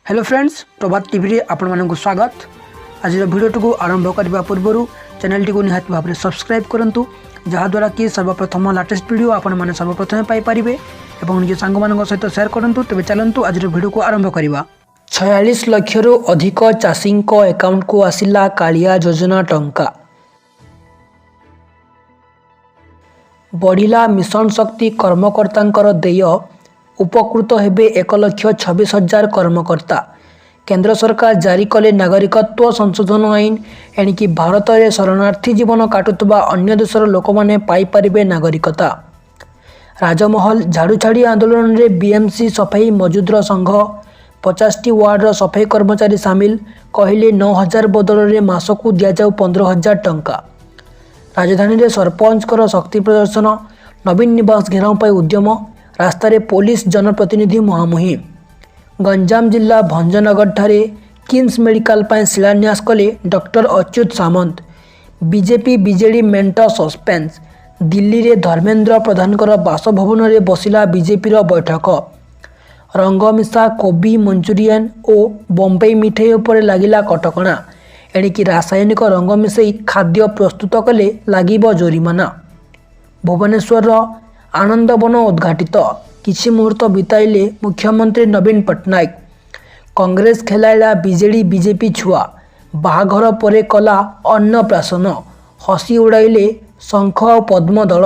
Hello friends, प्रभात TV रे आपण मानक स्वागत। आज भिडियोटी को आरंभ करने पूर्व चैनल टी को निहाती भाव में सब्सक्राइब करूँ, जहाद्वारा कि सर्वप्रथम लाटेस्ट वीडियो आपण मैंने सर्वप्रथम पाइपर और निज सांग मान सहित शेयर करूँ। तेज चलतु आज वीडियो को आरंभ करवा। 46 लाख रु अधिक चाषी अकाउंट को आसिला कालिया योजना टंका। बढ़िला मिशन शक्ति कर्मकर्ता देय, उपकृत हेबे 1,26,000 कर्मकर्ता। केंद्र सरकार जारी कले नागरिकत्व संशोधन आईन, एणिकी भारत में शरणार्थी जीवन काटुवा अन्य देशर लोक मैंने पाइपर नागरिकता। राजमहल झाड़ू छाड़ी आंदोलन में बीएमसी सफाई मजदूर संघ 50टी वार्डर सफाई कर्मचारी सामिल, कहले 9,000 बदल में मासकू दि जाऊ 15,000 टंका। राजधानी में सरपंचर शक्ति प्रदर्शन, नवीन निवास घेराव पर उद्यम, रास्तार पुलिस जनप्रतिनिधि मुहांमुही। गंजाम जिला भंजनगर ठारे किम्स मेडिकल पर शिलान्यास कले डॉक्टर अच्युत सामंत। बीजेपी बीजेडी मेंट सस्पेंस। दिल्ली रे धर्मेंद्र प्रधानकर बासभवन में बसिला बीजेपी बैठक। रंगमिशा कोबी मंचूरियन और बम्बई मिठाई उपर लागिला कटकणा, एणिकी रासायनिक रंग मिसई खाद्य प्रस्तुत कले लागिब जोरिमाना। भुवनेश्वर आनंदवन उद्घाटित, किछि मुहूर्त बिताइले मुख्यमंत्री नवीन पट्टनायक। कांग्रेस खेलाइला बीजेडी बीजेपी छुआ, बाहाघर परे कला अन्नप्राशन, हसी उड़ाइले शंख और पद्म दल।